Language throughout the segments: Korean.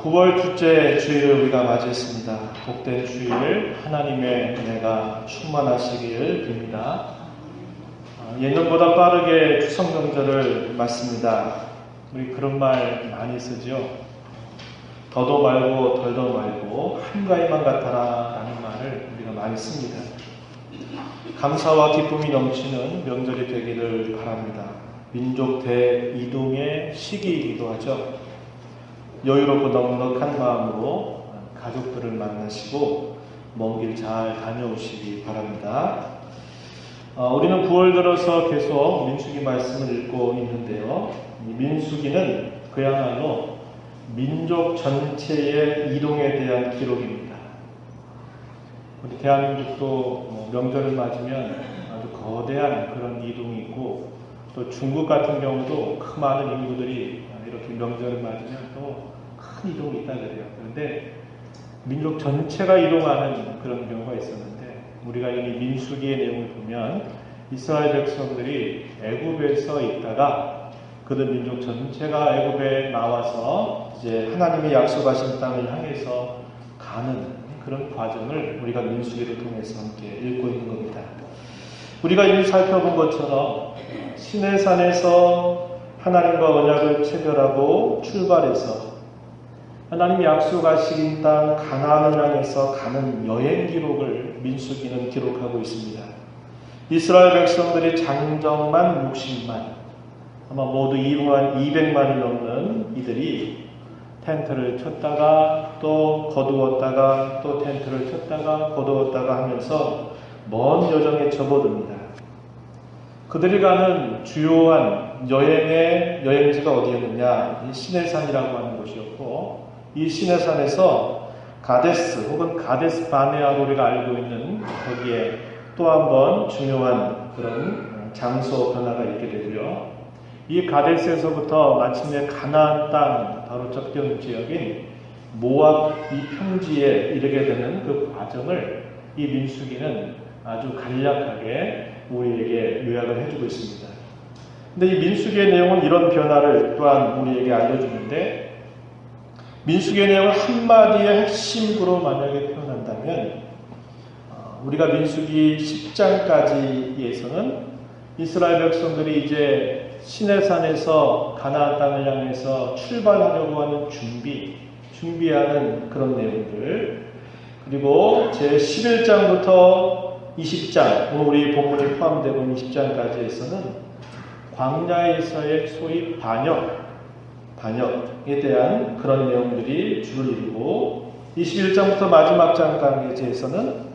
9월 둘째 주일을 우리가 맞이했습니다. 복된 주일, 하나님의 은혜가 충만하시길 빕니다. 예년보다 빠르게 추석 명절을 맞습니다. 우리 그런 말 많이 쓰죠. 더도 말고 덜도 말고 한가위만 같아라 라는 말을 우리가 많이 씁니다. 감사와 기쁨이 넘치는 명절이 되기를 바랍니다. 민족 대이동의 시기이기도 하죠. 여유롭고 넉넉한 마음으로 가족들을 만나시고 먼 길 잘 다녀오시기 바랍니다. 우리는 9월 들어서 계속 민수기 말씀을 읽고 있는데요. 이 민수기는 그야말로 민족 전체의 이동에 대한 기록입니다. 우리 대한민국도 명절을 맞으면 아주 거대한 그런 이동이 있고, 또 중국 같은 경우도 그 많은 인구들이 이렇게 명절을 맞으면 또 큰 이동이 있다 그래요. 그런데 민족 전체가 이동하는 그런 경우가 있었는데, 우리가 이 민수기의 내용을 보면 이스라엘 백성들이 애굽에서 있다가 그들 민족 전체가 애굽에 나와서 이제 하나님의 약속하신 땅을 향해서 가는 그런 과정을 우리가 민수기를 통해서 함께 읽고 있는 겁니다. 우리가 이미 살펴본 것처럼 시내산에서 하나님과 언약을 체결하고 출발해서 하나님이 약속하신 땅 가나안을 향해서 가는 여행 기록을 민수기는 기록하고 있습니다. 이스라엘 백성들이 장정만 60만, 아마 모두 200만이 넘는 이들이 텐트를 쳤다가 또 거두었다가 또 텐트를 쳤다가 거두었다가 하면서 먼 여정에 접어듭니다. 그들이 가는 주요한 여행지가 어디였느냐? 이 시내산이라고 하는 곳이었고, 이 시내산에서 가데스 혹은 가데스 바네아로 우리가 알고 있는 거기에 또 한 번 중요한 그런 장소 변화가 있게 되고요. 이 가데스에서부터 마침내 가나안 땅 바로 접경 지역인 모압 이 평지에 이르게 되는 그 과정을 이 민수기는 아주 간략하게 우리에게 요약을 해주고 있습니다. 근데 이 민수기의 내용은 이런 변화를 또한 우리에게 알려주는데, 민수기의 내용을 한마디의 핵심으로 만약에 표현한다면, 우리가 민수기 10장까지에서는 이스라엘 백성들이 이제 시내산에서 가나안 땅을 향해서 출발하려고 하는 준비하는 그런 내용들, 그리고 제 11장부터 20장, 우리 본문이 포함되고 있는 20장까지에서는 광야에서의 소위 반역에 대한 그런 내용들이 줄을 이루고, 21장부터 마지막 장까지에서는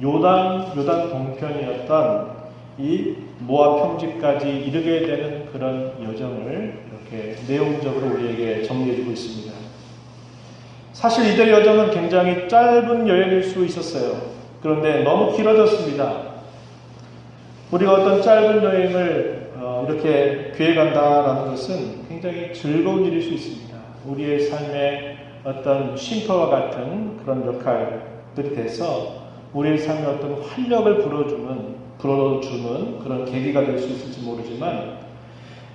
요단 동편이었던 이 모압 평지까지 이르게 되는 그런 여정을 이렇게 내용적으로 우리에게 정리해주고 있습니다. 사실 이들의 여정은 굉장히 짧은 여행일 수 있었어요. 그런데 너무 길어졌습니다. 우리가 어떤 짧은 여행을 이렇게 계획한다라는 것은 굉장히 즐거운 일일 수 있습니다. 우리의 삶에 어떤 쉼터와 같은 그런 역할들이 돼서 우리의 삶에 어떤 활력을 불어주는 그런 계기가 될 수 있을지 모르지만,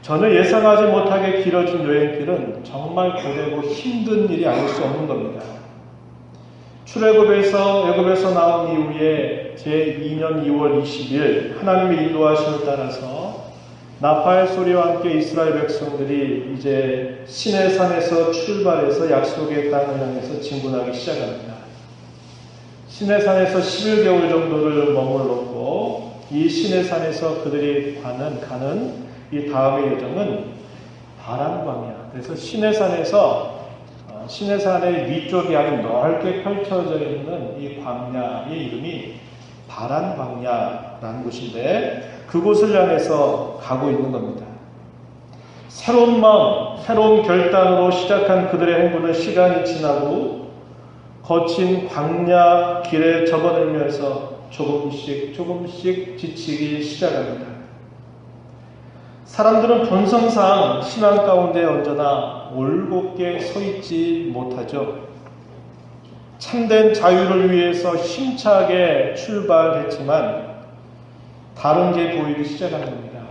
전혀 예상하지 못하게 길어진 여행길은 정말 고되고 힘든 일이 아닐 수 없는 겁니다. 애굽에서 나온 이후에 제2년 2월 20일 하나님의 인도하심을 따라서 나팔 소리와 함께 이스라엘 백성들이 이제 시내산에서 출발해서 약속의 땅을 향해서 진군하기 시작합니다. 시내산에서 11개월 정도를 머물렀고, 이 시내산에서 그들이 가는 이 다음의 여정은 바란 광야. 그래서 시내산의 위쪽이 아주 넓게 펼쳐져 있는 이 광야의 이름이 바란 광야라는 곳인데, 그곳을 향해서 가고 있는 겁니다. 새로운 마음, 새로운 결단으로 시작한 그들의 행보는 시간이 지나고 거친 광야 길에 접어들면서 조금씩 지치기 시작합니다. 사람들은 본성상 신앙 가운데 언제나 올곧게 서 있지 못하죠. 참된 자유를 위해서 힘차게 출발했지만 다른 게 보이기 시작한 겁니다.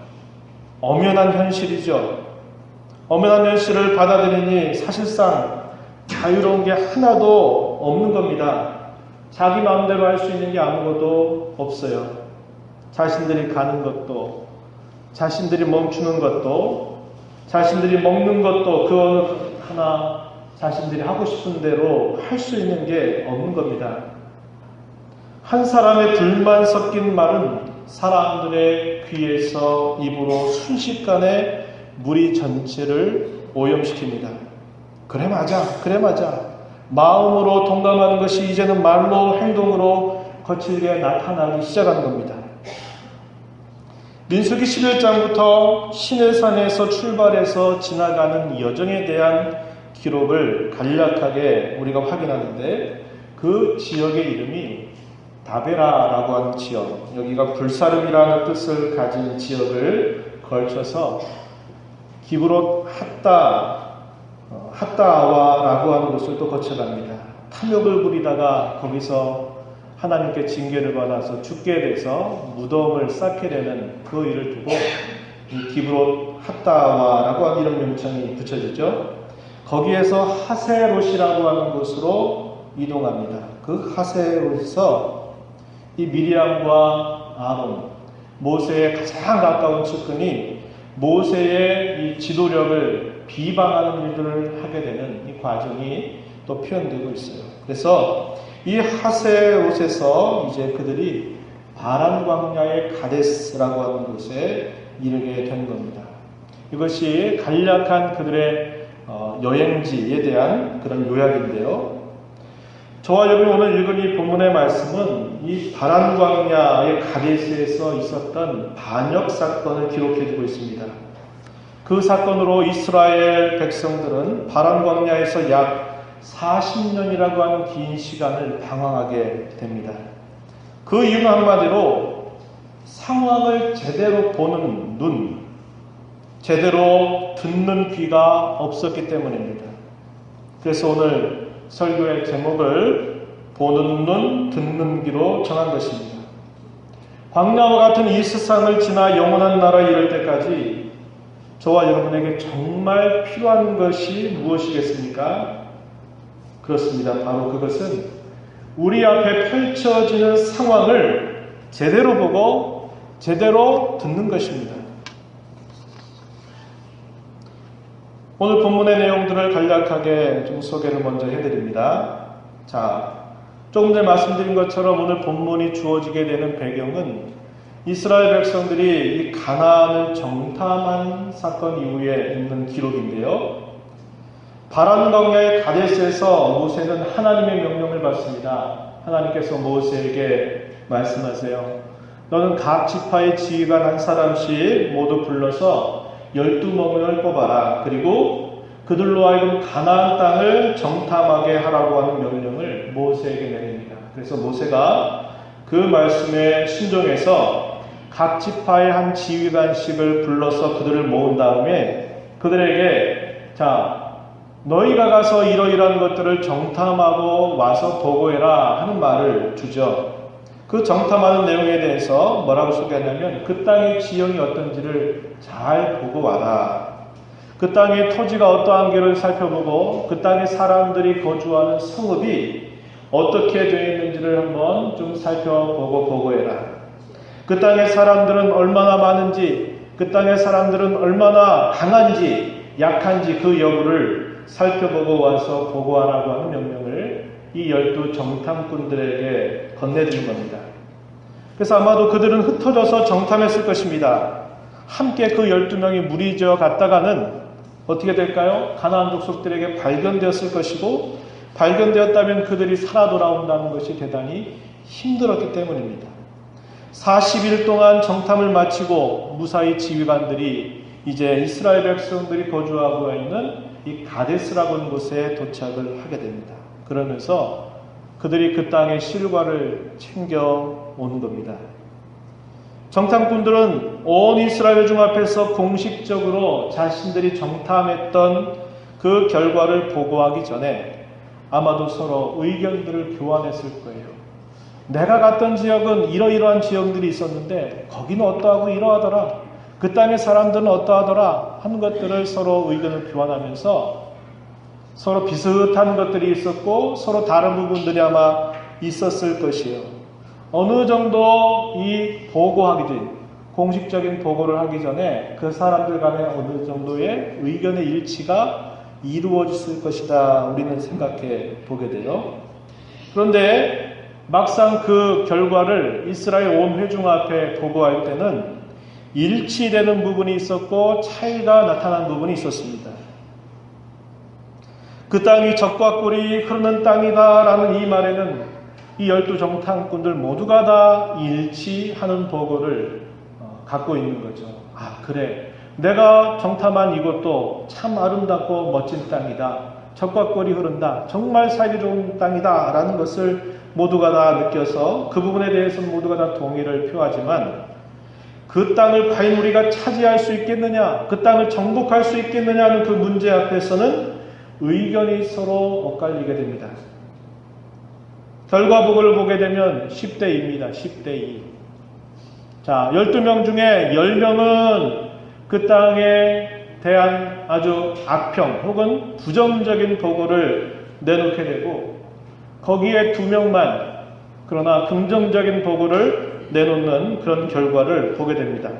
엄연한 현실이죠. 엄연한 현실을 받아들이니 사실상 자유로운 게 하나도 없는 겁니다. 자기 마음대로 할 수 있는 게 아무것도 없어요. 자신들이 가는 것도, 자신들이 멈추는 것도, 자신들이 먹는 것도 그 어느 하나 자신들이 하고 싶은 대로 할 수 있는 게 없는 겁니다. 한 사람의 둘만 섞인 말은 사람들의 귀에서 입으로 순식간에 무리 전체를 오염시킵니다. 그래 맞아, 그래 맞아. 마음으로 동감하는 것이 이제는 말로 행동으로 거칠게 나타나기 시작하는 겁니다. 민수기 11장부터 시내산에서 출발해서 지나가는 여정에 대한 기록을 간략하게 우리가 확인하는데, 그 지역의 이름이 다베라라고 하는 지역, 여기가 불사름이라는 뜻을 가진 지역을 걸쳐서 기브롯 핫다와라고 하는 곳을 또 거쳐갑니다. 탐욕을 부리다가 거기서 하나님께 징계를 받아서 죽게 돼서 무덤을 쌓게 되는 그 일을 두고 이 기브롯 핫다와라고 하는 이런 명칭이 붙여지죠. 거기에서 하세롯이라고 하는 곳으로 이동합니다. 그 하세롯에서 이 미리암과 아론, 모세의 가장 가까운 측근이 모세의 이 지도력을 비방하는 일들을 하게 되는 이 과정이 또 표현되고 있어요. 그래서 이 하세롯에서 이제 그들이 바란 광야의 가데스라고 하는 곳에 이르게 된 겁니다. 이것이 간략한 그들의 여행지에 대한 그런 요약인데요. 저와 여러분이 오늘 읽은 이 본문의 말씀은 이 바란 광야의 가데스에서 있었던 반역 사건을 기록해주고 있습니다. 그 사건으로 이스라엘 백성들은 바란 광야에서 약 40년이라고 하는 긴 시간을 방황하게 됩니다. 그 이유는 한마디로 상황을 제대로 보는 눈, 제대로 듣는 귀가 없었기 때문입니다. 그래서 오늘 설교의 제목을 보는 눈, 듣는 귀로 정한 것입니다. 광야와 같은 이 세상을 지나 영원한 나라에 이를 때까지 저와 여러분에게 정말 필요한 것이 무엇이겠습니까? 그렇습니다. 바로 그것은 우리 앞에 펼쳐지는 상황을 제대로 보고 제대로 듣는 것입니다. 오늘 본문의 내용들을 간략하게 좀 소개를 먼저 해드립니다. 자, 조금 전에 말씀드린 것처럼 오늘 본문이 주어지게 되는 배경은 이스라엘 백성들이 이 가나안을 정탐한 사건 이후에 있는 기록인데요. 바란 광야의 가데스에서 모세는 하나님의 명령을 받습니다. 하나님께서 모세에게 말씀하세요. 너는 각 지파의 지휘관 한 사람씩 모두 불러서 12멍을 뽑아라. 그리고 그들로 하여금 가나안 땅을 정탐하게 하라고 하는 명령을 모세에게 내립니다. 그래서 모세가 그 말씀에 순종해서 각 지파의 한 지휘관씩을 불러서 그들을 모은 다음에 그들에게 너희가 가서 이러이러한 것들을 정탐하고 와서 보고해라 하는 말을 주죠. 그 정탐하는 내용에 대해서 뭐라고 소개하냐면 그 땅의 지형이 어떤지를 잘 보고 와라. 그 땅의 토지가 어떠한 게를 살펴보고 그 땅의 사람들이 거주하는 성읍이 어떻게 되어 있는지를 한번 좀 살펴보고 보고해라. 그 땅의 사람들은 얼마나 많은지, 그 땅의 사람들은 얼마나 강한지 약한지 그 여부를 살펴보고 와서 보고하라고 하는 명령을 이 12 정탐꾼들에게 건네드린 겁니다. 그래서 아마도 그들은 흩어져서 정탐했을 것입니다. 함께 그 12명이 무리지어 갔다가는 어떻게 될까요? 가나안 족속들에게 발견되었을 것이고 발견되었다면 그들이 살아 돌아온다는 것이 대단히 힘들었기 때문입니다. 40일 동안 정탐을 마치고 무사히 지휘관들이 이제 이스라엘 백성들이 거주하고 있는 이 가데스라고 하는 곳에 도착을 하게 됩니다. 그러면서 그들이 그 땅의 실과를 챙겨 오는 겁니다. 정탐꾼들은 온 이스라엘 중 앞에서 공식적으로 자신들이 정탐했던 그 결과를 보고하기 전에 아마도 서로 의견들을 교환했을 거예요. 내가 갔던 지역은 이러이러한 지역들이 있었는데 거기는 어떠하고 이러하더라. 그 땅의 사람들은 어떠하더라 하는 것들을 서로 의견을 교환하면서 서로 비슷한 것들이 있었고 서로 다른 부분들이 아마 있었을 것이에요. 어느 정도 이 보고하기 전, 공식적인 보고를 하기 전에 그 사람들 간에 어느 정도의 의견의 일치가 이루어졌을 것이다. 우리는 생각해 보게 돼요. 그런데 막상 그 결과를 이스라엘 온 회중 앞에 보고할 때는 일치되는 부분이 있었고 차이가 나타난 부분이 있었습니다. 그 땅이 적과 꿀이 흐르는 땅이다라는 이 말에는 이 12정탐꾼들 모두가 다 일치하는 보고를 갖고 있는 거죠. 아, 그래. 내가 정탐한 이곳도 참 아름답고 멋진 땅이다. 적과 꿀이 흐른다. 정말 살기 좋은 땅이다. 라는 것을 모두가 다 느껴서 그 부분에 대해서는 모두가 다 동의를 표하지만 그 땅을 과연 우리가 차지할 수 있겠느냐, 그 땅을 정복할 수 있겠느냐 하는 그 문제 앞에서는 의견이 서로 엇갈리게 됩니다. 결과보고를 보게 되면 10대2입니다. 10대2. 자, 12명 중에 10명은 그 땅에 대한 아주 악평 혹은 부정적인 보고를 내놓게 되고 거기에 2명만 그러나 긍정적인 보고를 내놓는 그런 결과를 보게 됩니다.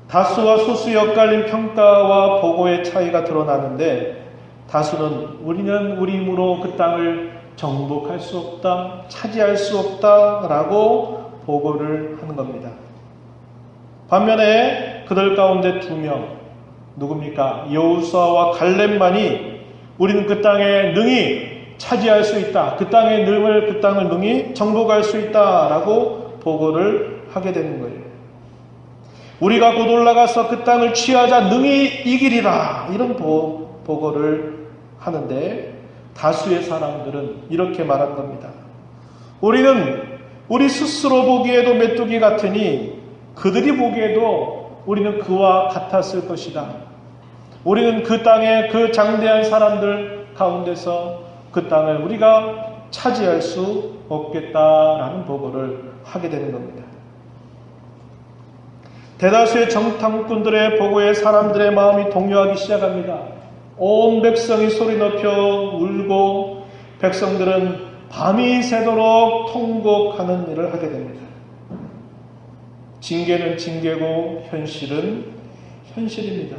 다수와 소수의 엇갈린 평가와 보고의 차이가 드러나는데 다수는 우리는 우리 힘으로 그 땅을 정복할 수 없다, 차지할 수 없다 라고 보고를 하는 겁니다. 반면에 그들 가운데 2명 누굽니까? 여호수아와 갈렙만이 우리는 그 땅에 능히 차지할 수 있다. 그 땅의 그 땅을 능히 정복할 수 있다라고 보고를 하게 되는 거예요. 우리가 곧 올라가서 그 땅을 취하자 능히 이기리라. 이런 보고를 하는데 다수의 사람들은 이렇게 말한 겁니다. 우리는 우리 스스로 보기에도 메뚜기 같으니 그들이 보기에도 우리는 그와 같았을 것이다. 우리는 그 땅에 그 장대한 사람들 가운데서 그 땅을 우리가 차지할 수 없겠다라는 보고를 하게 되는 겁니다. 대다수의 정탐꾼들의 보고에 사람들의 마음이 동요하기 시작합니다. 온 백성이 소리 높여 울고 백성들은 밤이 새도록 통곡하는 일을 하게 됩니다. 징계는 징계고 현실은 현실입니다.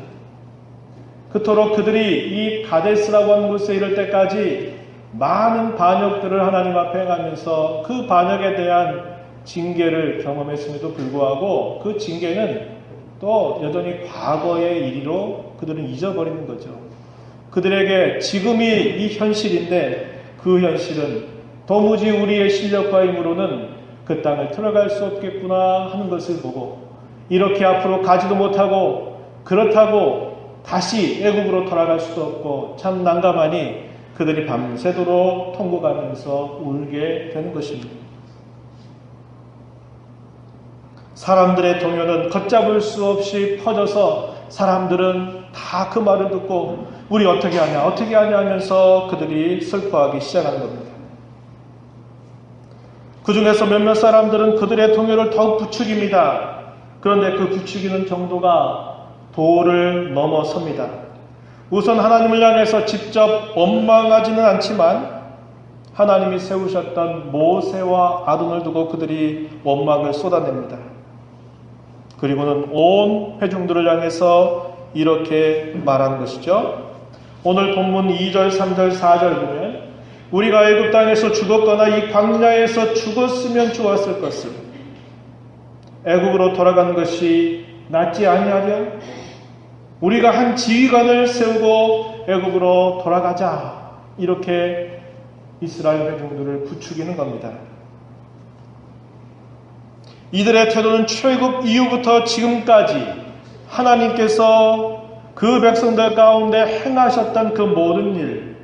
그토록 그들이 이 가데스라고 하는 곳에 이를 때까지 많은 반역들을 하나님 앞에 행하면서 그 반역에 대한 징계를 경험했음에도 불구하고 그 징계는 또 여전히 과거의 일이로 그들은 잊어버리는 거죠. 그들에게 지금이 이 현실인데 그 현실은 도무지 우리의 실력과 힘으로는 그 땅을 들어갈 수 없겠구나 하는 것을 보고 이렇게 앞으로 가지도 못하고 그렇다고 다시 애국으로 돌아갈 수도 없고 참 난감하니 그들이 밤새도록 통곡하면서 울게 되는 것입니다. 사람들의 동요는 걷잡을 수 없이 퍼져서 사람들은 다 그 말을 듣고 우리 어떻게 하냐 하면서 그들이 슬퍼하기 시작하는 겁니다. 그 중에서 몇몇 사람들은 그들의 동요를 더욱 부추깁니다. 그런데 그 부추기는 정도가 도를 넘어섭니다. 우선 하나님을 향해서 직접 원망하지는 않지만 하나님이 세우셨던 모세와 아론을 두고 그들이 원망을 쏟아냅니다. 그리고는 온 회중들을 향해서 이렇게 말한 것이죠. 오늘 본문 2절, 3절, 4절 보면 우리가 애굽 땅에서 죽었거나 이 광야에서 죽었으면 좋았을 것을 애굽으로 돌아간 것이 낫지 아니하랴? 우리가 한 지휘관을 세우고 애굽으로 돌아가자. 이렇게 이스라엘 회중들을 부추기는 겁니다. 이들의 태도는 출애굽 이후부터 지금까지 하나님께서 그 백성들 가운데 행하셨던 그 모든 일,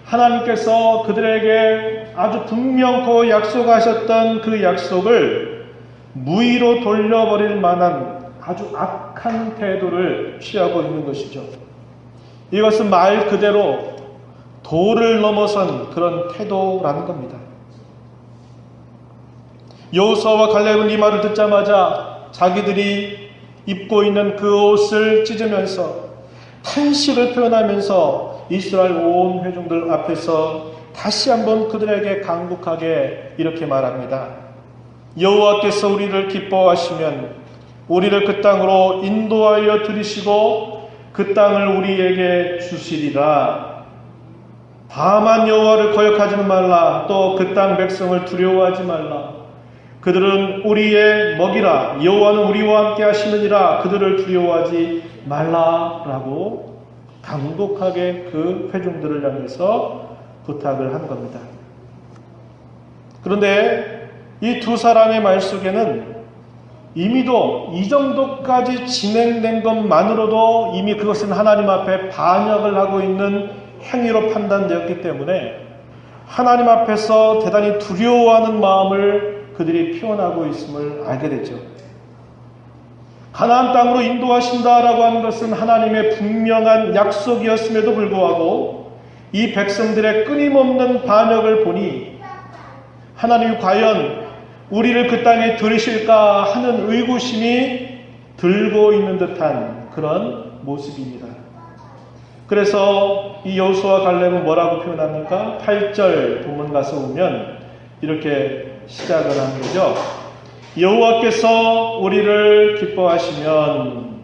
하나님께서 그들에게 아주 분명코 약속하셨던 그 약속을 무의로 돌려버릴 만한 아주 악한 태도를 취하고 있는 것이죠. 이것은 말 그대로 도를 넘어선 그런 태도라는 겁니다. 여호수아와 갈렙은 이 말을 듣자마자 자기들이 입고 있는 그 옷을 찢으면서 탄식을 표현하면서 이스라엘 온 회중들 앞에서 다시 한번 그들에게 강국하게 이렇게 말합니다. 여호와께서 우리를 기뻐하시면 우리를 그 땅으로 인도하여 들이시고 그 땅을 우리에게 주시리라. 다만 여호와를 거역하지는 말라. 또 그 땅 백성을 두려워하지 말라. 그들은 우리의 먹이라. 여호와는 우리와 함께 하시느니라. 그들을 두려워하지 말라라고 강독하게 그 회중들을 향해서 부탁을 한 겁니다. 그런데 이 두 사람의 말 속에는 이미도 이 정도까지 진행된 것만으로도 이미 그것은 하나님 앞에 반역을 하고 있는 행위로 판단되었기 때문에 하나님 앞에서 대단히 두려워하는 마음을 그들이 표현하고 있음을 알게 되죠. 가나안 땅으로 인도하신다라고 하는 것은 하나님의 분명한 약속이었음에도 불구하고 이 백성들의 끊임없는 반역을 보니 하나님이 과연 우리를 그 땅에 들이실까 하는 의구심이 들고 있는 듯한 그런 모습입니다. 그래서 이 여호수아와 갈렙은 뭐라고 표현합니까? 8절 본문 가서 보면 이렇게 시작을 하는 거죠. 여호와께서 우리를 기뻐하시면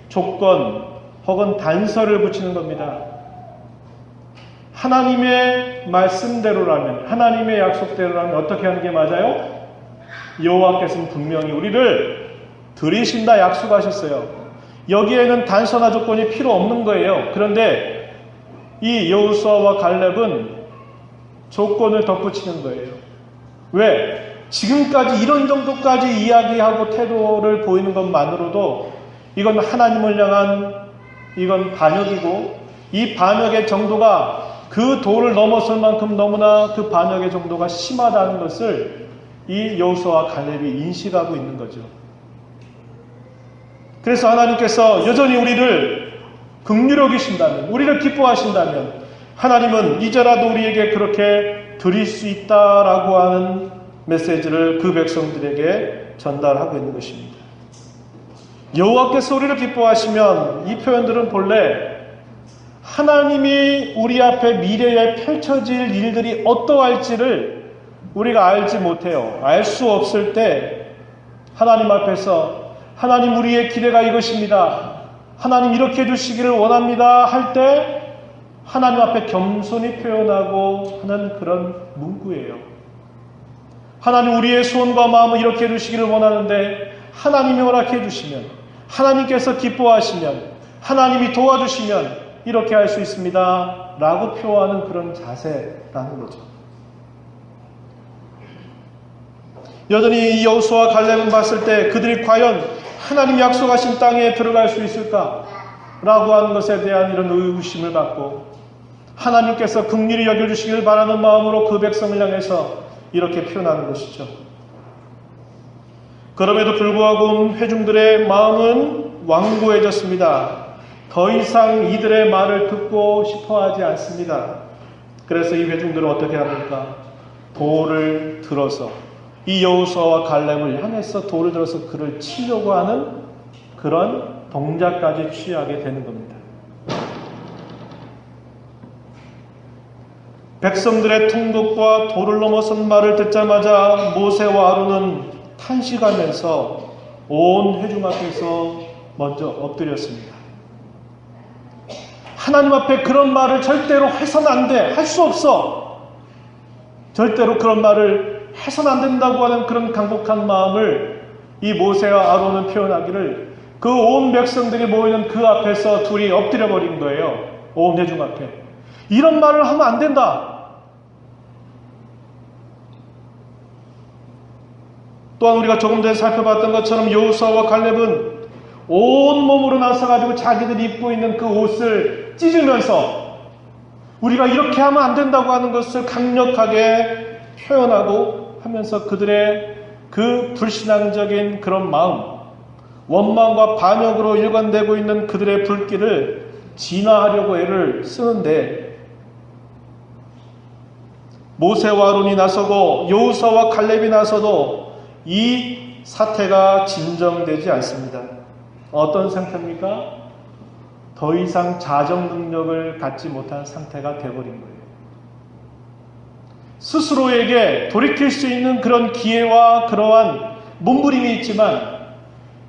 조건 혹은 단서를 붙이는 겁니다. 하나님의 말씀대로라면, 하나님의 약속대로라면 어떻게 하는 게 맞아요? 여호와께서는 분명히 우리를 들이신다 약속하셨어요. 여기에는 단서나 조건이 필요 없는 거예요. 그런데 이 여호수아와 갈렙은 조건을 덧붙이는 거예요. 왜? 지금까지 이런 정도까지 이야기하고 태도를 보이는 것만으로도 이건 하나님을 향한 이건 반역이고 이 반역의 정도가 그 도를 넘어설 만큼 너무나 그 반역의 정도가 심하다는 것을 이 여호수아와 갈렙이 인식하고 있는 거죠. 그래서 하나님께서 여전히 우리를 긍휼히 여기신다면, 우리를 기뻐하신다면 하나님은 이제라도 우리에게 그렇게 드릴 수 있다라고 하는 메시지를 그 백성들에게 전달하고 있는 것입니다. 여호와께서 우리를 기뻐하시면 이 표현들은 본래 하나님이 우리 앞에 미래에 펼쳐질 일들이 어떠할지를 우리가 알지 못해요. 알 수 없을 때 하나님 앞에서 하나님 우리의 기대가 이것입니다. 하나님 이렇게 해주시기를 원합니다. 할 때 하나님 앞에 겸손히 표현하고 하는 그런 문구예요. 하나님 우리의 소원과 마음을 이렇게 해주시기를 원하는데 하나님이 허락해 주시면, 하나님께서 기뻐하시면, 하나님이 도와주시면 이렇게 할 수 있습니다. 라고 표하는 그런 자세라는 거죠. 여전히 이 여호수아와 갈렙은 봤을 때 그들이 과연 하나님 약속하신 땅에 들어갈 수 있을까? 라고 하는 것에 대한 이런 의구심을 갖고 하나님께서 긍휼히 여겨주시길 바라는 마음으로 그 백성을 향해서 이렇게 표현하는 것이죠. 그럼에도 불구하고 회중들의 마음은 완고해졌습니다. 더 이상 이들의 말을 듣고 싶어 하지 않습니다. 그래서 이 회중들은 어떻게 합니까? 돌을 들어서 이 여호수아와 갈렙을 향해서 돌을 들어서 그를 치려고 하는 그런 동작까지 취하게 되는 겁니다. 백성들의 통곡과 돌을 넘어선 말을 듣자마자 모세와 아론은 탄식하면서 온 회중 앞에서 먼저 엎드렸습니다. 하나님 앞에 그런 말을 절대로 해서는 안 돼. 할 수 없어. 절대로 그런 말을 해서는 안 된다고 하는 그런 강곡한 마음을 이 모세와 아론은 표현하기를 그 온 백성들이 모이는 그 앞에서 둘이 엎드려 버린 거예요. 온 회중 앞에. 이런 말을 하면 안 된다. 또한 우리가 조금 전에 살펴봤던 것처럼 여호수아와 갈렙은 온 몸으로 나서가지고 자기들이 입고 있는 그 옷을 찢으면서 우리가 이렇게 하면 안 된다고 하는 것을 강력하게 표현하고 하면서 그들의 그 불신앙적인 그런 마음, 원망과 반역으로 일관되고 있는 그들의 불길을 진화하려고 애를 쓰는데 모세와 아론이 나서고 여호수아와 갈렙이 나서도 이 사태가 진정되지 않습니다. 어떤 상태입니까? 더 이상 자정 능력을 갖지 못한 상태가 되어버린 거예요. 스스로에게 돌이킬 수 있는 그런 기회와 그러한 몸부림이 있지만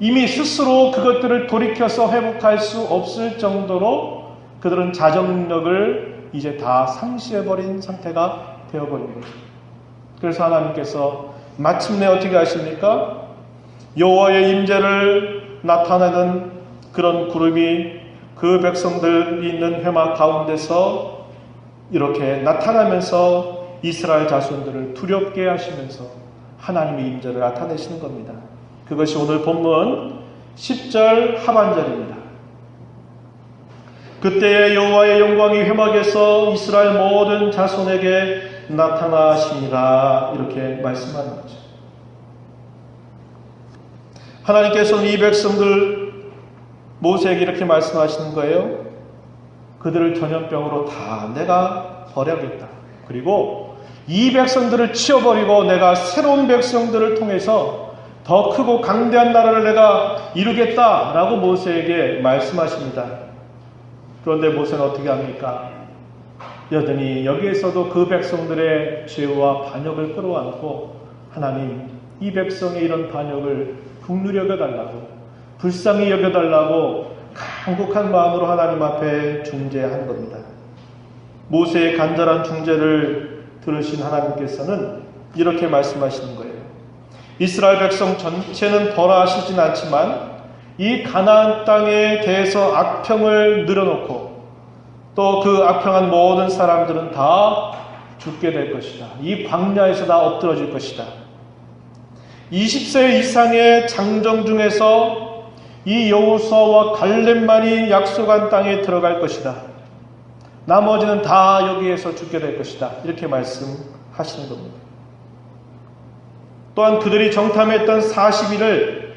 이미 스스로 그것들을 돌이켜서 회복할 수 없을 정도로 그들은 자정 능력을 이제 다 상실해버린 상태가 되어버린 거죠. 그래서 하나님께서 마침내 어떻게 하십니까? 여호와의 임재를 나타내는 그런 구름이 그 백성들이 있는 회막 가운데서 이렇게 나타나면서 이스라엘 자손들을 두렵게 하시면서 하나님의 임재를 나타내시는 겁니다. 그것이 오늘 본문 10절 하반절입니다. 그때의 여호와의 영광이 회막에서 이스라엘 모든 자손에게 나타나시니라 이렇게 말씀하는 거죠. 하나님께서는 이 백성들 모세에게 이렇게 말씀하시는 거예요. 그들을 전염병으로 다 내가 버려야겠다. 그리고 이 백성들을 치워버리고 내가 새로운 백성들을 통해서 더 크고 강대한 나라를 내가 이루겠다라고 모세에게 말씀하십니다. 그런데 모세는 어떻게 합니까? 여전히 여기에서도 그 백성들의 죄와 반역을 끌어안고 하나님 이 백성의 이런 반역을 긍휼히 여겨달라고 불쌍히 여겨달라고 간곡한 마음으로 하나님 앞에 중재한 겁니다. 모세의 간절한 중재를 들으신 하나님께서는 이렇게 말씀하시는 거예요. 이스라엘 백성 전체는 벌하시진 않지만 이 가나안 땅에 대해서 악평을 늘어놓고 또 그 악평한 모든 사람들은 다 죽게 될 것이다. 이 광야에서 다 엎드러질 것이다. 20세 이상의 장정 중에서 이 여호수아와 갈렙만이 약속한 땅에 들어갈 것이다. 나머지는 다 여기에서 죽게 될 것이다. 이렇게 말씀하시는 겁니다. 또한 그들이 정탐했던 40일을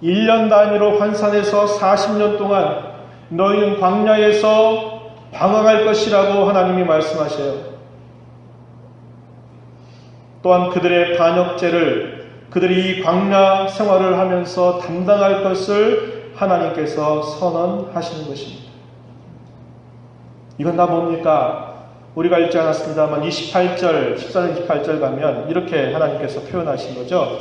1년 단위로 환산해서 40년 동안 너희는 광야에서 방황할 것이라고 하나님이 말씀하셔요. 또한 그들의 반역죄를 그들이 이 광야 생활을 하면서 담당할 것을 하나님께서 선언하시는 것입니다. 이건 다 뭡니까? 우리가 읽지 않았습니다만 28절, 14절, 28절 가면 이렇게 하나님께서 표현하신 거죠.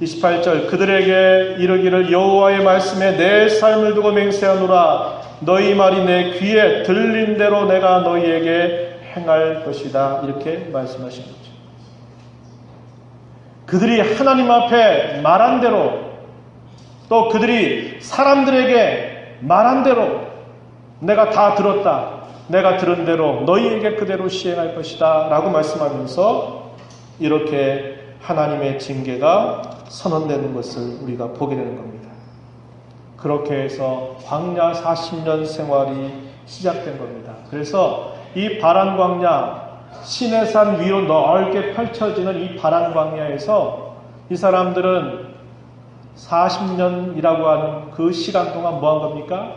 28절 그들에게 이르기를 여호와의 말씀에 내 삶을 두고 맹세하노라 너희 말이 내 귀에 들린 대로 내가 너희에게 행할 것이다. 이렇게 말씀하신 거죠. 그들이 하나님 앞에 말한 대로 또 그들이 사람들에게 말한 대로 내가 다 들었다. 내가 들은 대로 너희에게 그대로 시행할 것이다. 라고 말씀하면서 이렇게 하나님의 징계가 선언되는 것을 우리가 보게 되는 겁니다. 그렇게 해서 광야 40년 생활이 시작된 겁니다. 그래서 이 바란 광야, 시내산 위로 넓게 펼쳐지는 이 바란 광야에서 이 사람들은 40년이라고 하는 그 시간 동안 뭐 한 겁니까?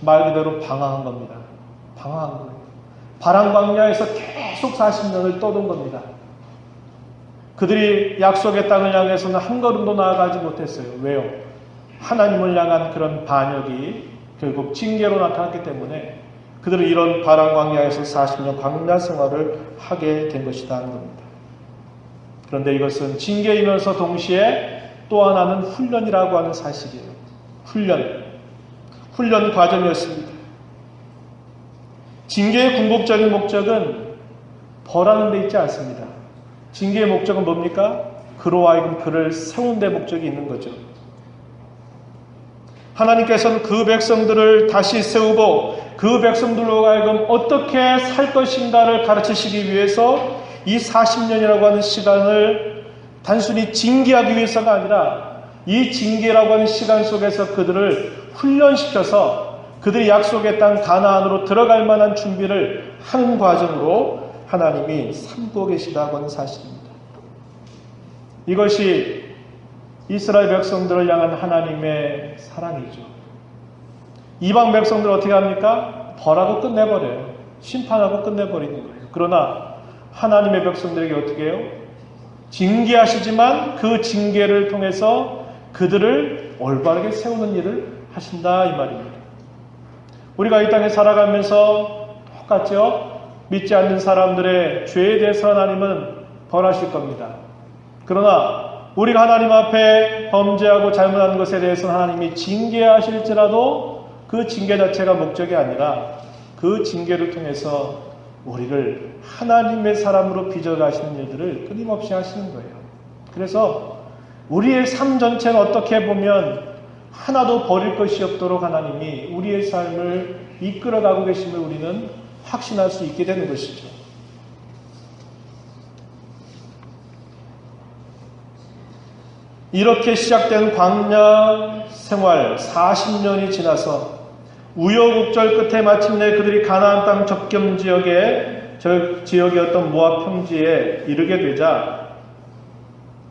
말 그대로 방황한 겁니다. 방황한 거예요. 바란 광야에서 계속 40년을 떠돈 겁니다. 그들이 약속의 땅을 향해서는 한 걸음도 나아가지 못했어요. 왜요? 하나님을 향한 그런 반역이 결국 징계로 나타났기 때문에 그들은 이런 바란 광야에서 40년 광야 생활을 하게 된 것이다 하는 겁니다. 그런데 이것은 징계이면서 동시에 또 하나는 훈련이라고 하는 사실이에요. 훈련 과정이었습니다. 징계의 궁극적인 목적은 벌하는 데 있지 않습니다. 징계의 목적은 뭡니까? 그로 하여금 그를 세우는 데 목적이 있는 거죠. 하나님께서는 그 백성들을 다시 세우고 그 백성들로 하여금 어떻게 살 것인가를 가르치시기 위해서 이 40년이라고 하는 시간을 단순히 징계하기 위해서가 아니라 이 징계라고 하는 시간 속에서 그들을 훈련시켜서 그들이 약속의 땅 가나안으로 들어갈 만한 준비를 하는 과정으로 하나님이 삼고 계시다고 하는 사실입니다. 이것이 이스라엘 백성들을 향한 하나님의 사랑이죠. 이방 백성들 어떻게 합니까? 벌하고 끝내버려요. 심판하고 끝내버리는 거예요. 그러나 하나님의 백성들에게 어떻게 해요? 징계하시지만 그 징계를 통해서 그들을 올바르게 세우는 일을 하신다 이 말입니다. 우리가 이 땅에 살아가면서 똑같죠? 믿지 않는 사람들의 죄에 대해서 하나님은 벌하실 겁니다. 그러나 우리가 하나님 앞에 범죄하고 잘못한 것에 대해서는 하나님이 징계하실지라도 그 징계 자체가 목적이 아니라 그 징계를 통해서 우리를 하나님의 사람으로 빚어가시는 일들을 끊임없이 하시는 거예요. 그래서 우리의 삶 전체는 어떻게 보면 하나도 버릴 것이 없도록 하나님이 우리의 삶을 이끌어가고 계심을 우리는 확신할 수 있게 되는 것이죠. 이렇게 시작된 광야 생활 40년이 지나서 우여곡절 끝에 마침내 그들이 가나안 땅 접경 지역이었던 모압 평지에 이르게 되자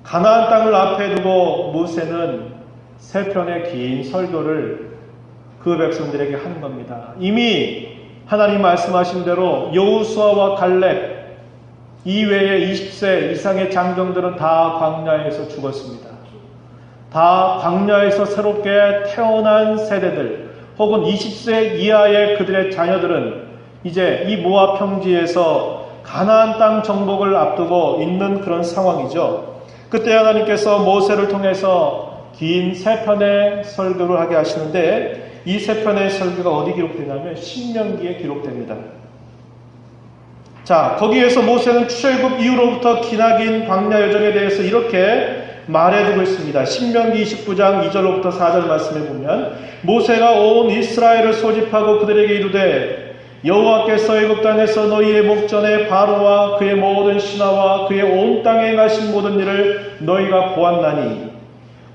가나안 땅을 앞에 두고 모세는 세 편의 긴 설교를 그 백성들에게 하는 겁니다. 이미 하나님 말씀하신 대로 여호수아와 갈렙 이외의 20세 이상의 장정들은 다 광야에서 죽었습니다. 다 광야에서 새롭게 태어난 세대들 혹은 20세 이하의 그들의 자녀들은 이제 이 모압 평지에서 가나안 땅 정복을 앞두고 있는 그런 상황이죠. 그때 하나님께서 모세를 통해서 긴 세 편의 설교를 하게 하시는데 이 세 편의 설교가 어디 기록되냐면 신명기에 기록됩니다. 자, 거기에서 모세는 출애굽 이후로부터 기나긴 광야 여정에 대해서 이렇게 말해두고 있습니다. 신명기 29장 2절로부터 4절 말씀에 보면 모세가 온 이스라엘을 소집하고 그들에게 이르되 여호와께서 애굽 땅에서 너희의 목전에 바로와 그의 모든 신하와 그의 온 땅에 행하신 모든 일을 너희가 보았나니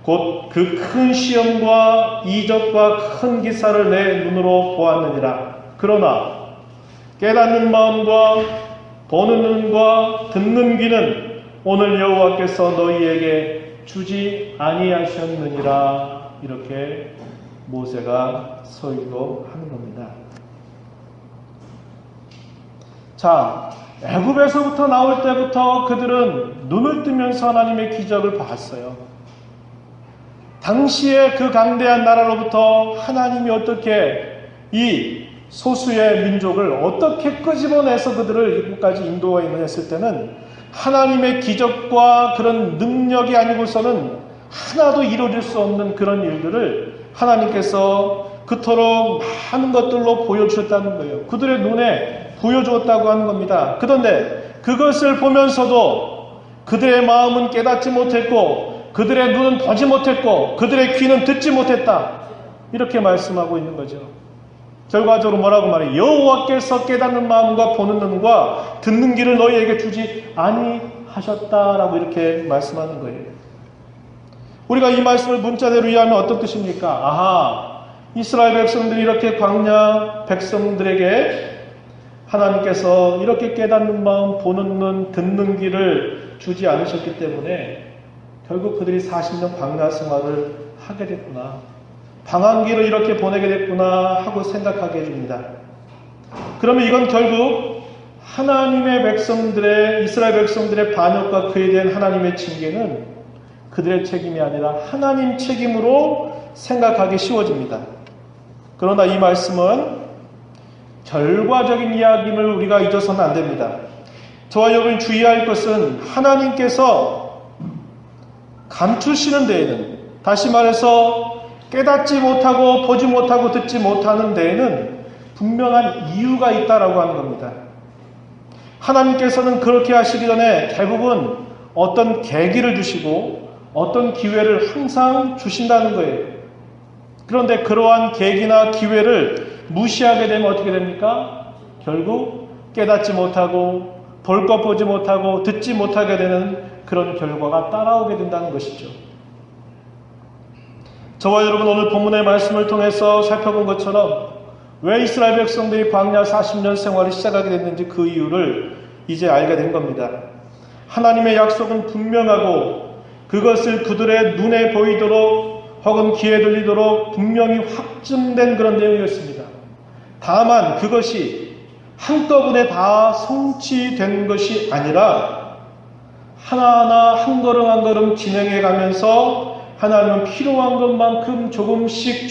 곧 그 큰 시험과 이적과 큰 기사를 내 눈으로 보았느니라. 그러나 깨닫는 마음과 보는 눈과 듣는 귀는 오늘 여호와께서 너희에게 주지 아니하셨느니라. 이렇게 모세가 설교하는 겁니다. 자, 애굽에서부터 나올 때부터 그들은 눈을 뜨면서 하나님의 기적을 봤어요. 당시에 그 강대한 나라로부터 하나님이 어떻게 이 소수의 민족을 어떻게 끄집어내서 그들을 이곳까지 인도하였느냐 했을 때는 하나님의 기적과 그런 능력이 아니고서는 하나도 이루어질 수 없는 그런 일들을 하나님께서 그토록 많은 것들로 보여주셨다는 거예요. 그들의 눈에 보여주었다고 하는 겁니다. 그런데 그것을 보면서도 그들의 마음은 깨닫지 못했고 그들의 눈은 보지 못했고 그들의 귀는 듣지 못했다. 이렇게 말씀하고 있는 거죠. 결과적으로 뭐라고 말해요? 여호와께서 깨닫는 마음과 보는 눈과 듣는 귀를 너희에게 주지 아니하셨다라고 이렇게 말씀하는 거예요. 우리가 이 말씀을 문자대로 이해하면 어떤 뜻입니까? 아하, 이스라엘 백성들이 이렇게 광야 백성들에게 하나님께서 이렇게 깨닫는 마음, 보는 눈, 듣는 귀를 주지 않으셨기 때문에 결국 그들이 40년 광야 생활을 하게 됐구나. 방황기를 이렇게 보내게 됐구나 하고 생각하게 해줍니다. 그러면 이건 결국 하나님의 백성들의, 이스라엘 백성들의 반역과 그에 대한 하나님의 징계는 그들의 책임이 아니라 하나님 책임으로 생각하기 쉬워집니다. 그러나 이 말씀은 결과적인 이야기임을 우리가 잊어서는 안 됩니다. 저와 여러분이 주의할 것은 하나님께서 감추시는 데에는, 다시 말해서 깨닫지 못하고 보지 못하고 듣지 못하는 데에는 분명한 이유가 있다라고 하는 겁니다. 하나님께서는 그렇게 하시기 전에 대부분 어떤 계기를 주시고 어떤 기회를 항상 주신다는 거예요. 그런데 그러한 계기나 기회를 무시하게 되면 어떻게 됩니까? 결국 깨닫지 못하고 볼 것 보지 못하고 듣지 못하게 되는 그런 결과가 따라오게 된다는 것이죠. 저와 여러분 오늘 본문의 말씀을 통해서 살펴본 것처럼 왜 이스라엘 백성들이 광야 40년 생활을 시작하게 됐는지 그 이유를 이제 알게 된 겁니다. 하나님의 약속은 분명하고 그것을 그들의 눈에 보이도록 혹은 귀에 들리도록 분명히 확증된 그런 내용이었습니다. 다만 그것이 한꺼번에 다 성취된 것이 아니라 하나하나 한 걸음 한 걸음 진행해 가면서 하나님은 필요한 것만큼 조금씩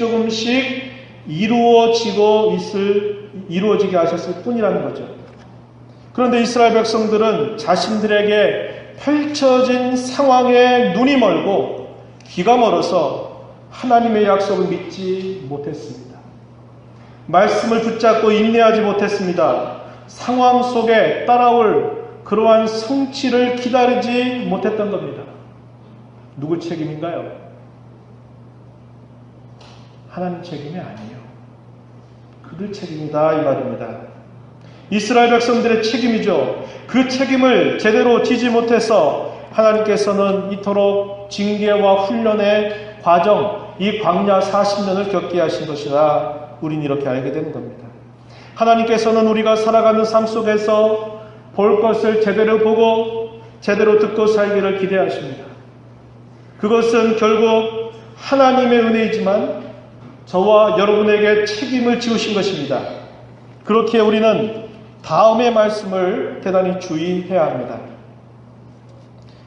이루어지게 하셨을 뿐이라는 거죠. 그런데 이스라엘 백성들은 자신들에게 펼쳐진 상황에 눈이 멀고 귀가 멀어서 하나님의 약속을 믿지 못했습니다. 말씀을 붙잡고 인내하지 못했습니다. 상황 속에 따라올 그러한 성취를 기다리지 못했던 겁니다. 누구 책임인가요? 하나님 책임이 아니에요. 그들 책임이다 이 말입니다. 이스라엘 백성들의 책임이죠. 그 책임을 제대로 지지 못해서 하나님께서는 이토록 징계와 훈련의 과정, 이 광야 40년을 겪게 하신 것이라 우린 이렇게 알게 되는 겁니다. 하나님께서는 우리가 살아가는 삶 속에서 볼 것을 제대로 보고 제대로 듣고 살기를 기대하십니다. 그것은 결국 하나님의 은혜이지만 저와 여러분에게 책임을 지우신 것입니다. 그렇게 우리는 다음의 말씀을 대단히 주의해야 합니다.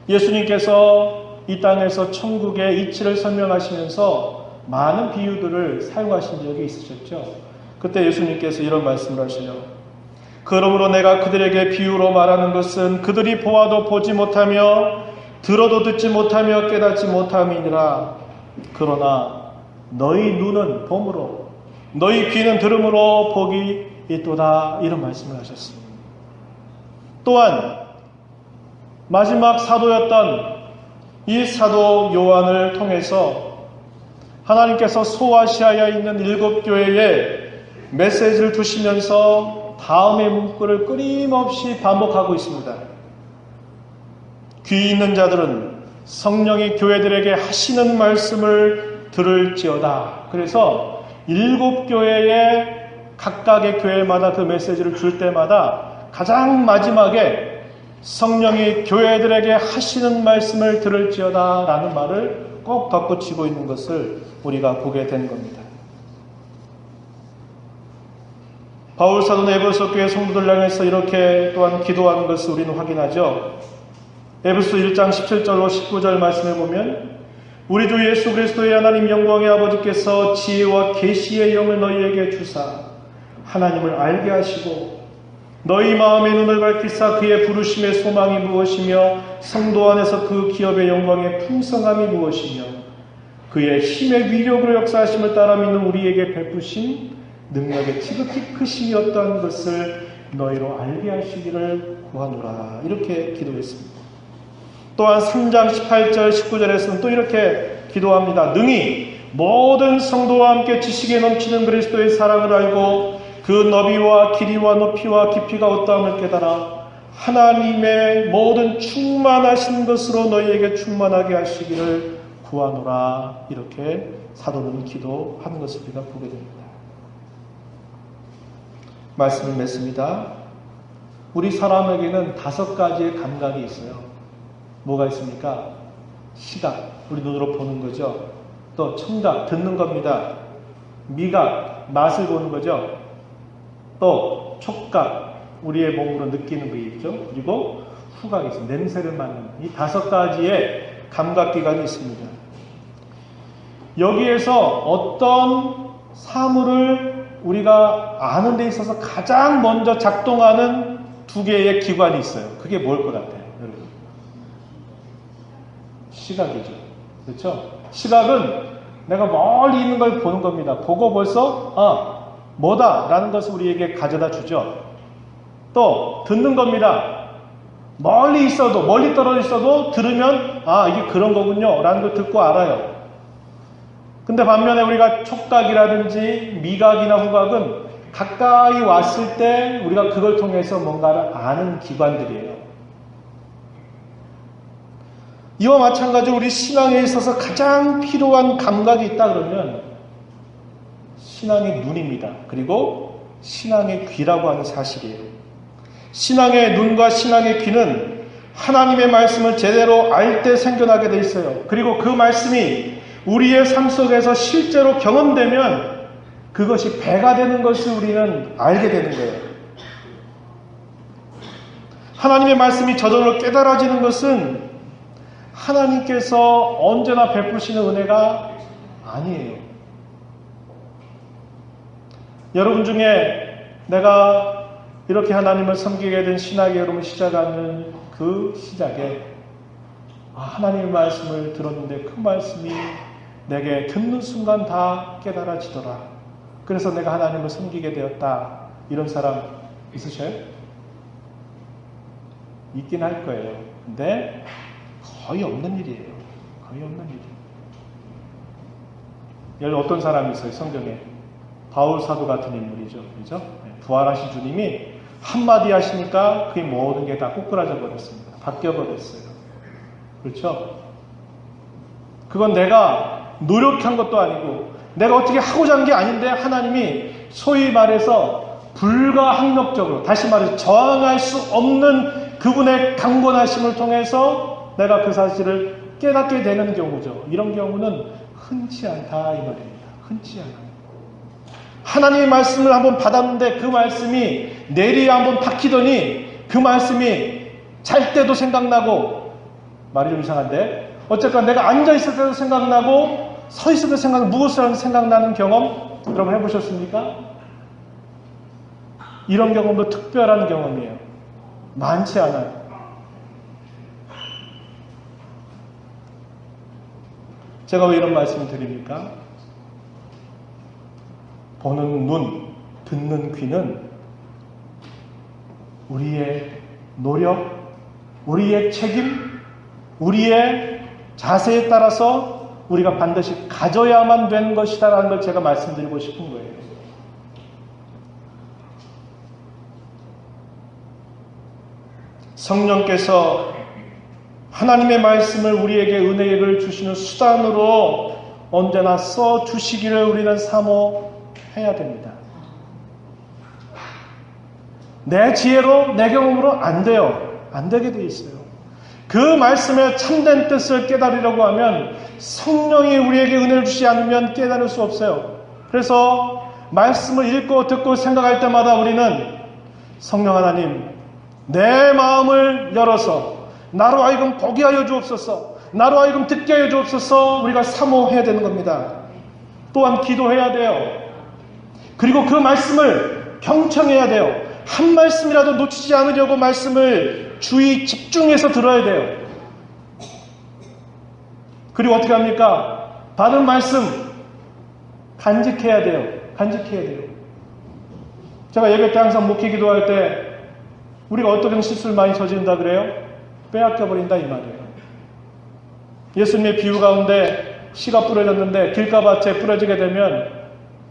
예수님께서 이 땅에서 천국의 이치를 설명하시면서 많은 비유들을 사용하신 적이 있으셨죠. 그때 예수님께서 이런 말씀을 하셔요. 그러므로 내가 그들에게 비유로 말하는 것은 그들이 보아도 보지 못하며 들어도 듣지 못하며 깨닫지 못함이니라. 그러나 너희 눈은 봄으로 너희 귀는 들음으로 복이 있도다. 이런 말씀을 하셨습니다. 또한 마지막 사도였던 이 사도 요한을 통해서 하나님께서 소아시아에 있는 7교회에 메시지를 주시면서 다음의 문구를 끊임없이 반복하고 있습니다. 귀 있는 자들은 성령이 교회들에게 하시는 말씀을 들을지어다. 그래서 7교회에 각각의 교회마다 그 메시지를 줄 때마다 가장 마지막에 성령이 교회들에게 하시는 말씀을 들을지어다 라는 말을 꼭 덧붙이고 있는 것을 우리가 보게 된 겁니다. 바울 사도는 에베소 교회 성도들 향해서 이렇게 또한 기도하는 것을 우리는 확인하죠. 에베소 1장 17절로 19절 말씀에 보면 우리 주 예수 그리스도의 하나님 영광의 아버지께서 지혜와 계시의 영을 너희에게 주사 하나님을 알게 하시고 너희 마음의 눈을 밝히사 그의 부르심의 소망이 무엇이며 성도 안에서 그 기업의 영광의 풍성함이 무엇이며 그의 힘의 위력으로 역사하심을 따라 믿는 우리에게 베푸신 능력의 지극히 크심이 어떠한 것을 너희로 알게 하시기를 구하노라. 이렇게 기도했습니다. 또한 3장 18절 19절에서는 또 이렇게 기도합니다. 능히 모든 성도와 함께 지식에 넘치는 그리스도의 사랑을 알고 그 너비와 길이와 높이와 깊이가 어떠함을 깨달아 하나님의 모든 충만하신 것으로 너희에게 충만하게 하시기를 구하노라. 이렇게 사도는 기도하는 것을 우리가 보게 됩니다. 말씀을 맺습니다. 우리 사람에게는 5가지의 감각이 있어요. 뭐가 있습니까? 시각, 우리 눈으로 보는 거죠. 또 청각, 듣는 겁니다. 미각, 맛을 보는 거죠. 또 촉각, 우리의 몸으로 느끼는 게 있죠. 그리고 후각이 있습니다. 냄새를 맡는 이 5가지의 감각기관이 있습니다. 여기에서 어떤 사물을 우리가 아는 데 있어서 가장 먼저 작동하는 2개의 기관이 있어요. 그게 뭘 것 같아요, 여러분? 시각이죠. 그렇죠? 시각은 내가 멀리 있는 걸 보는 겁니다. 보고 벌써 뭐다 라는 것을 우리에게 가져다 주죠. 또 듣는 겁니다. 멀리 떨어져 있어도 들으면 이게 그런 거군요 라는 걸 듣고 알아요. 근데 반면에 우리가 촉각이라든지 미각이나 후각은 가까이 왔을 때 우리가 그걸 통해서 뭔가를 아는 기관들이에요. 이와 마찬가지로 우리 신앙에 있어서 가장 필요한 감각이 있다 그러면 신앙의 눈입니다. 그리고 신앙의 귀라고 하는 사실이에요. 신앙의 눈과 신앙의 귀는 하나님의 말씀을 제대로 알 때 생겨나게 돼 있어요. 그리고 그 말씀이 우리의 삶 속에서 실제로 경험되면 그것이 배가 되는 것을 우리는 알게 되는 거예요. 하나님의 말씀이 저절로 깨달아지는 것은 하나님께서 언제나 베푸시는 은혜가 아니에요. 여러분 중에 내가 이렇게 하나님을 섬기게 된 신학의 여름을 시작하는 그 시작에 하나님의 말씀을 들었는데 그 말씀이 내게 듣는 순간 다 깨달아지더라. 그래서 내가 하나님을 섬기게 되었다. 이런 사람 있으셔요? 있긴 할 거예요. 근데 거의 없는 일이에요. 거의 없는 일이에요. 예를 어떤 사람이 있어요, 성경에. 바울 사도 같은 인물이죠. 그죠? 부활하신 주님이 한마디 하시니까 그게 모든 게 다 꼬꾸라져 버렸습니다. 바뀌어 버렸어요. 그렇죠? 그건 내가 노력한 것도 아니고 내가 어떻게 하고자 한 게 아닌데 하나님이 소위 말해서 불가항력적으로, 다시 말해서 저항할 수 없는 그분의 강권하심을 통해서 내가 그 사실을 깨닫게 되는 경우죠. 이런 경우는 흔치 않다 이 말입니다. 흔치 않아요. 하나님의 말씀을 한번 받았는데 그 말씀이 내리에 한번 박히더니 그 말씀이 잘 때도 생각나고, 말이 좀 이상한데 어쨌건 내가 앉아있을 때도 생각나고 서 있을 때도 생각나고 무엇을 하는 생각나는 경험 여러분 해보셨습니까? 이런 경험도 특별한 경험이에요. 많지 않아요. 제가 왜 이런 말씀을 드립니까? 보는 눈, 듣는 귀는 우리의 노력, 우리의 책임, 우리의 자세에 따라서 우리가 반드시 가져야만 되는 것이다라는 걸 제가 말씀드리고 싶은 거예요. 성령께서 하나님의 말씀을 우리에게 은혜를 주시는 수단으로 언제나 써 주시기를 우리는 사모해야 됩니다. 내 지혜로, 내 경험으로 안 돼요. 안 되게 돼 있어요. 그 말씀의 참된 뜻을 깨달으려고 하면 성령이 우리에게 은혜를 주시지 않으면 깨달을 수 없어요. 그래서 말씀을 읽고 듣고 생각할 때마다 우리는 성령 하나님, 내 마음을 열어서 나로 하여금 보게 하여 주옵소서, 나로 하여금 듣게 하여 주옵소서 우리가 사모해야 되는 겁니다. 또한 기도해야 돼요. 그리고 그 말씀을 경청해야 돼요. 한 말씀이라도 놓치지 않으려고 말씀을 주의 집중해서 들어야 돼요. 그리고 어떻게 합니까? 받은 말씀 간직해야 돼요. 간직해야 돼요. 제가 예배 때 항상 목회 기도할 때 우리가 어떻게 실수를 많이 저지른다 그래요? 빼앗겨버린다 이 말이에요. 예수님의 비유 가운데 씨가 뿌려졌는데 길가밭에 뿌려지게 되면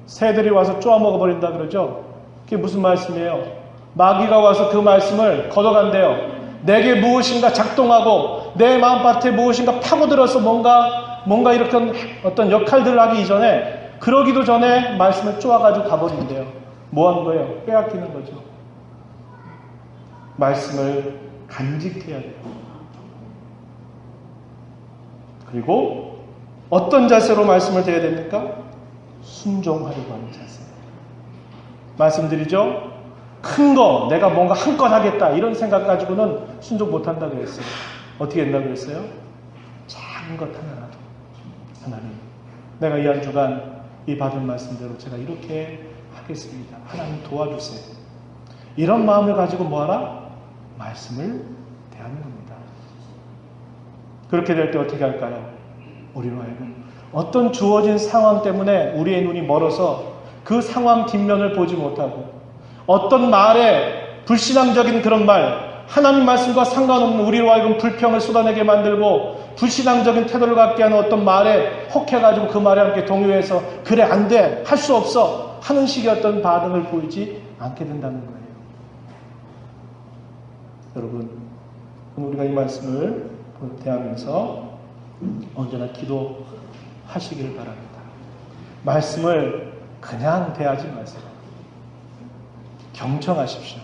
새들이 와서 쪼아먹어버린다 그러죠. 그게 무슨 말씀이에요? 마귀가 와서 그 말씀을 걷어간대요. 내게 무엇인가 작동하고 내 마음밭에 무엇인가 파고들어서 뭔가 이렇게 어떤 역할들을 하기 이전에, 그러기도 전에 말씀을 쪼아가지고 가버린대요. 뭐 하는 거예요? 빼앗기는 거죠. 말씀을 간직해야 돼요. 그리고 어떤 자세로 말씀을 대해야 됩니까? 순종하려고 하는 자세. 말씀드리죠? 큰 거, 내가 뭔가 한껏 하겠다 이런 생각 가지고는 순종 못한다 그랬어요. 어떻게 했나 그랬어요? 작은 것 하나라도, 하나님 내가 이 한 주간 이 받은 말씀대로 제가 이렇게 하겠습니다. 하나님 도와주세요. 이런 마음을 가지고 뭐하라? 말씀을 대하는 겁니다. 그렇게 될 때 어떻게 할까요? 우리로 하여금 어떤 주어진 상황 때문에 우리의 눈이 멀어서 그 상황 뒷면을 보지 못하고, 어떤 말에 불신앙적인 그런 말, 하나님 말씀과 상관없는 우리로 하여금 불평을 쏟아내게 만들고 불신앙적인 태도를 갖게 하는 어떤 말에 혹해가지고 그 말에 함께 동요해서 그래 안 돼, 할 수 없어 하는 식의 어떤 반응을 보이지 않게 된다는 거예요. 여러분, 우리가 이 말씀을 대하면서 언제나 기도하시기를 바랍니다. 말씀을 그냥 대하지 마세요. 경청하십시오.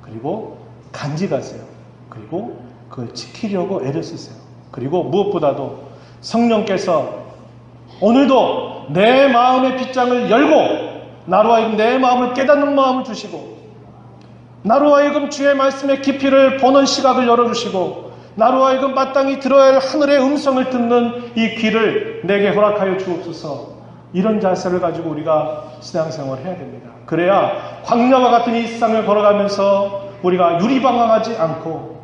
그리고 간직하세요. 그리고 그걸 지키려고 애를 쓰세요. 그리고 무엇보다도 성령께서 오늘도 내 마음의 빗장을 열고 나로 하여금 내 마음을 깨닫는 마음을 주시고, 나로 하여금 주의 말씀의 깊이를 보는 시각을 열어주시고, 나로 하여금 마땅히 들어야 할 하늘의 음성을 듣는 이 귀를 내게 허락하여 주옵소서. 이런 자세를 가지고 우리가 신앙생활을 해야 됩니다. 그래야 광야와 같은 이 세상을 걸어가면서 우리가 유리방황하지 않고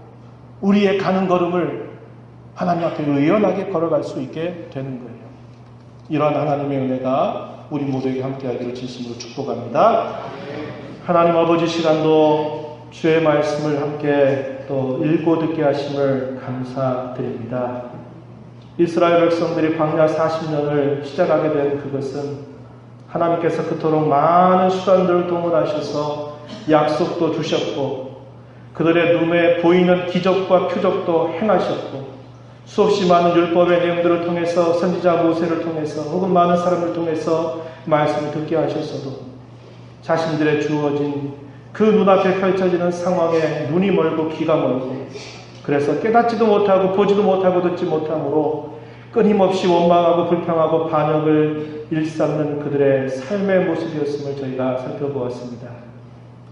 우리의 가는 걸음을 하나님 앞에 의연하게 걸어갈 수 있게 되는 거예요. 이러한 하나님의 은혜가 우리 모두에게 함께하기를 진심으로 축복합니다. 하나님 아버지, 시간도 주의 말씀을 함께 또 읽고 듣게 하심을 감사드립니다. 이스라엘 백성들이 광야 40년을 시작하게 된 그것은 하나님께서 그토록 많은 수단들을 동원하셔서 약속도 주셨고 그들의 눈에 보이는 기적과 표적도 행하셨고 수없이 많은 율법의 내용들을 통해서 선지자 모세를 통해서 혹은 많은 사람을 통해서 말씀을 듣게 하셨어도 자신들의 주어진 그 눈앞에 펼쳐지는 상황에 눈이 멀고 귀가 멀고 그래서 깨닫지도 못하고 보지도 못하고 듣지 못함으로 끊임없이 원망하고 불평하고 반역을 일삼는 그들의 삶의 모습이었음을 저희가 살펴보았습니다.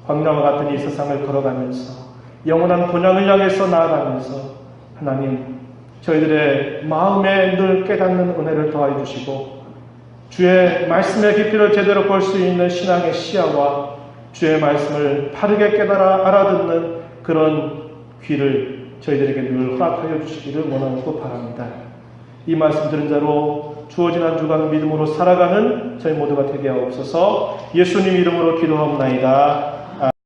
광야와 같은 이 세상을 걸어가면서 영원한 본향을 향해서 나아가면서 하나님 저희들의 마음에 늘 깨닫는 은혜를 더하여 주시고 주의 말씀의 깊이를 제대로 볼 수 있는 신앙의 시야와 주의 말씀을 바르게 깨달아 알아듣는 그런 귀를 저희들에게 늘 허락하여 주시기를 원하고 바랍니다. 이 말씀 들은 자로 주어진 한 주간 믿음으로 살아가는 저희 모두가 되게 하옵소서. 예수님 이름으로 기도하옵나이다.